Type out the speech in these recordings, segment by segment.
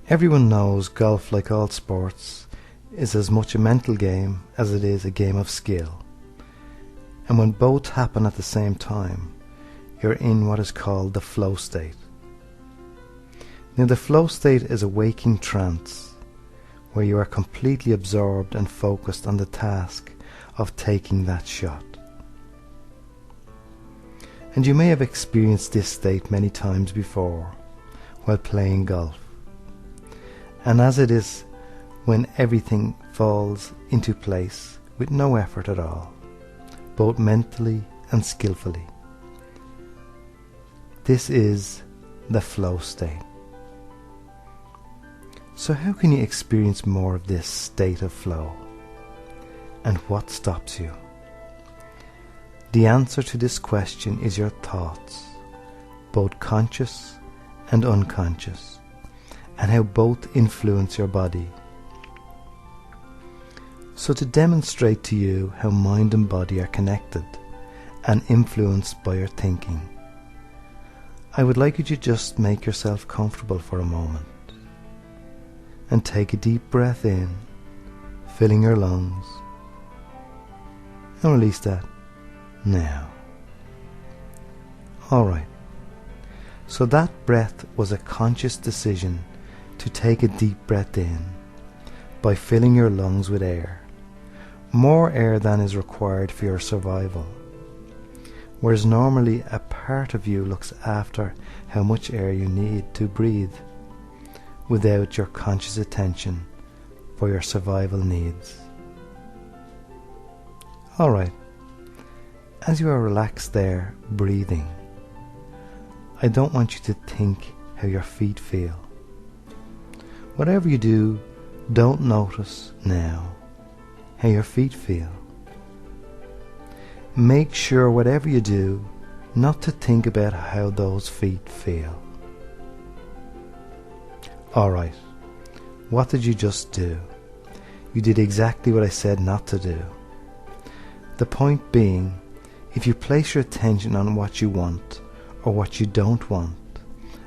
Everyone knows golf, like all sports, is as much a mental game as it is a game of skill. And when both happen at the same time, you're in what is called the flow state. Now, the flow state is a waking trance where you are completely absorbed and focused on the task of taking that shot. And you may have experienced this state many times before while playing golf. And as it is when everything falls into place with no effort at all, both mentally and skillfully. This is the flow state. So how can you experience more of this state of flow? And what stops you? The answer to this question is your thoughts, both conscious and unconscious, and how both influence your body. So to demonstrate to you how mind and body are connected and influenced by your thinking, I would like you to just make yourself comfortable for a moment and take a deep breath in, filling your lungs, and release that now. Alright, so that breath was a conscious decision to take a deep breath in by filling your lungs with air, more air than is required for your survival. Whereas normally a part of you looks after how much air you need to breathe without your conscious attention for your survival needs. Alright, as you are relaxed there, breathing, I don't want you to think how your feet feel. Whatever you do, don't notice now how your feet feel. Make sure whatever you do, not to think about how those feet feel. Alright, what did you just do? You did exactly what I said not to do. The point being, if you place your attention on what you want or what you don't want,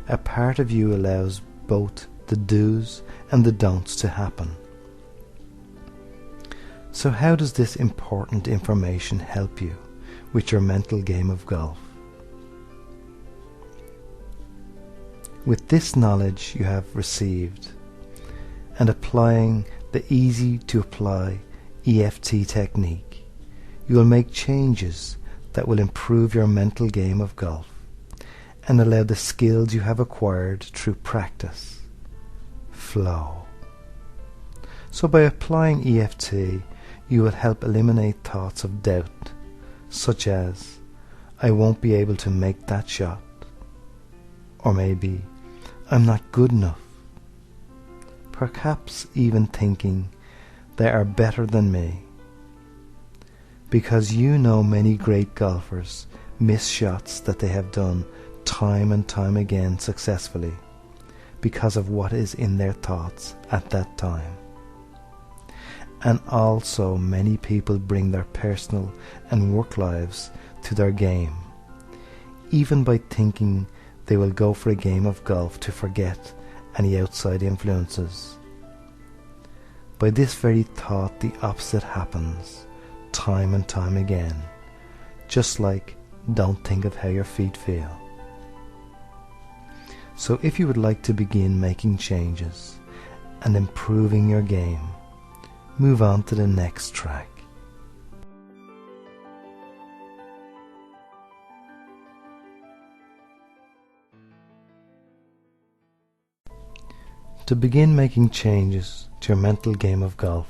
a part of you allows both the do's and the don'ts to happen. So how does this important information help you with your mental game of golf? With this knowledge you have received and applying the easy to apply EFT technique, you will make changes that will improve your mental game of golf and allow the skills you have acquired through practice flow. So by applying EFT, you will help eliminate thoughts of doubt, such as, I won't be able to make that shot, or maybe, I'm not good enough. Perhaps even thinking, they are better than me. Because you know many great golfers miss shots that they have done time and time again successfully because of what is in their thoughts at that time. And also many people bring their personal and work lives to their game, even by thinking they will go for a game of golf to forget any outside influences. By this very thought, the opposite happens time and time again, just like don't think of how your feet feel. So if you would like to begin making changes and improving your game, move on to the next track. To begin making changes to your mental game of golf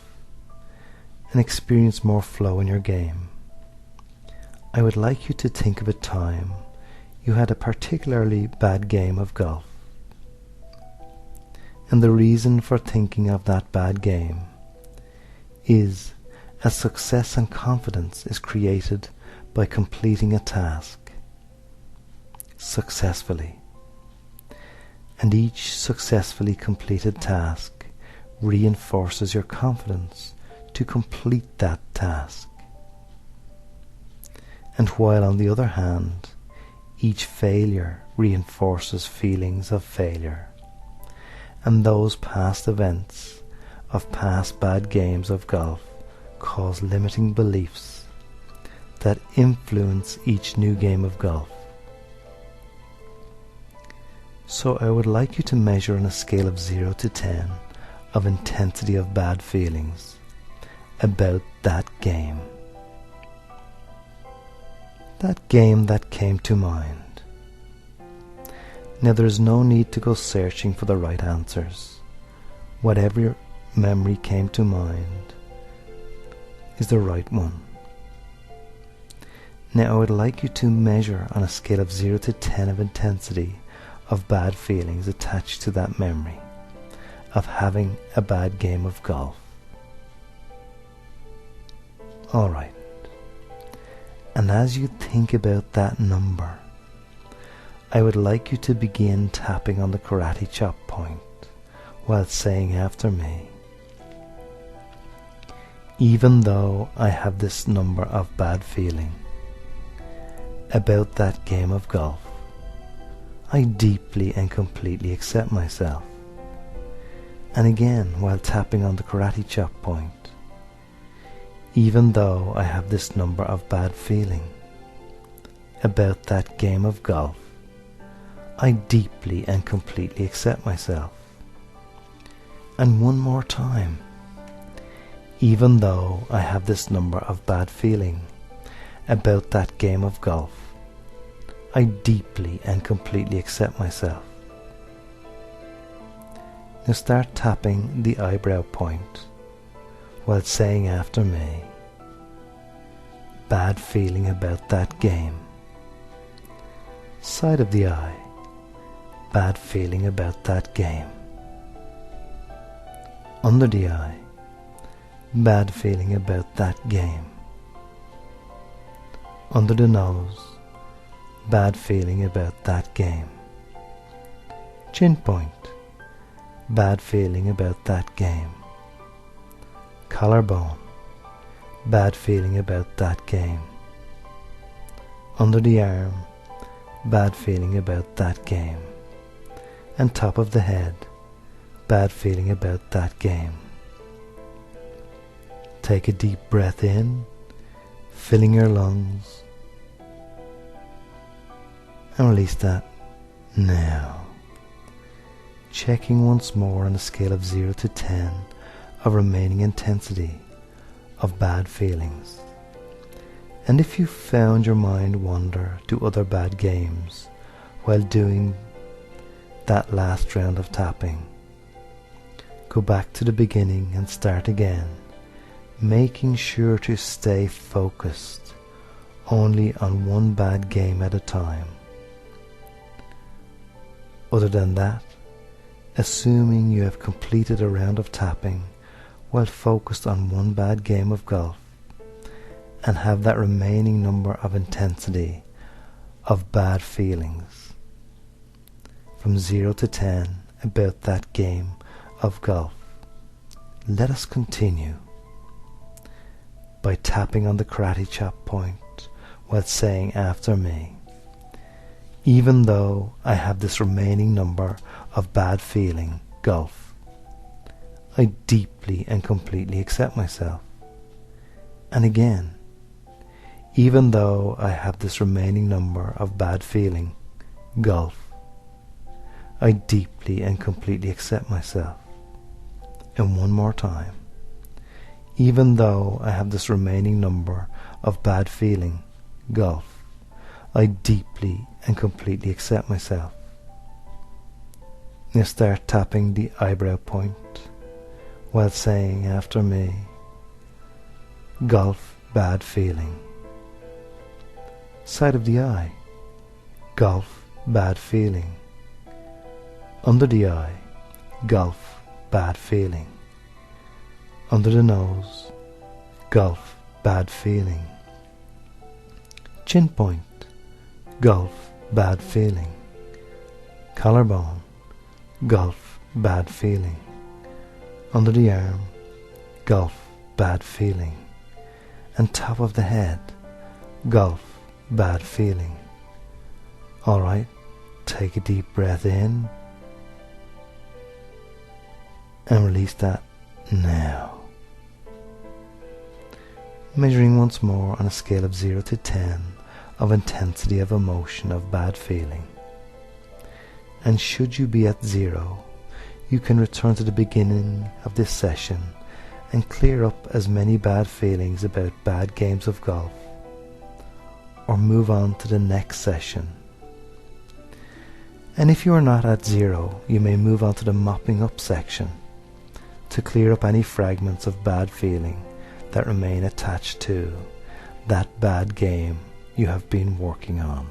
and experience more flow in your game, I would like you to think of a time you had a particularly bad game of golf. And the reason for thinking of that bad game is as success and confidence is created by completing a task successfully. And each successfully completed task reinforces your confidence to complete that task. And while on the other hand, each failure reinforces feelings of failure, and those past events of past bad games of golf cause limiting beliefs that influence each new game of golf. So I would like you to measure on a scale of 0 to 10 of intensity of bad feelings about that game. That game that came to mind. Now there is no need to go searching for the right answers. Whatever memory came to mind is the right one. Now I would like you to measure on a scale of 0 to 10 of intensity of bad feelings attached to that memory of having a bad game of golf. Alright. And as you think about that number, I would like you to begin tapping on the karate chop point while saying after me, even though I have this number of bad feeling about that game of golf, I deeply and completely accept myself. And again, while tapping on the karate chop point, even though I have this number of bad feeling about that game of golf, I deeply and completely accept myself. And one more time, even though I have this number of bad feeling about that game of golf, I deeply and completely accept myself. Now start tapping the eyebrow point while saying after me, bad feeling about that game. Side of the eye, bad feeling about that game. Under the eye, bad feeling about that game. Under the nose, bad feeling about that game. Chin point, bad feeling about that game. Collarbone, bad feeling about that game. Under the arm, bad feeling about that game. And top of the head, bad feeling about that game. Take a deep breath in, filling your lungs, and release that now. Checking once more on a scale of 0 to 10 of remaining intensity of bad feelings. And if you found your mind wander to other bad games while doing that last round of tapping, go back to the beginning and start again, making sure to stay focused only on one bad game at a time. Other than that, assuming you have completed a round of tapping while focused on one bad game of golf and have that remaining number of intensity of bad feelings from 0 to 10 about that game of golf, let us continue by tapping on the karate chop point while saying after me, even though I have this remaining number of bad feeling golf, I deeply and completely accept myself. And again, even though I have this remaining number of bad feeling golf, I deeply and completely accept myself. And one more time, even though I have this remaining number of bad feeling golf, I deeply and completely accept myself. Now start tapping the eyebrow point while saying after me, golf bad feeling. Side of the eye, golf bad feeling. Under the eye, golf bad feeling. Under the nose, golf bad feeling. Chin point, golf bad feeling. Collarbone, golf bad feeling. Under the arm, golf bad feeling. And top of the head, golf bad feeling. Alright, take a deep breath in, and release that now. Measuring once more on a scale of 0 to 10 of intensity of emotion of bad feeling. And should you be at 0, you can return to the beginning of this session and clear up as many bad feelings about bad games of golf, or move on to the next session. And if you are not at 0, you may move on to the mopping up section to clear up any fragments of bad feeling that remain attached to that bad game you have been working on.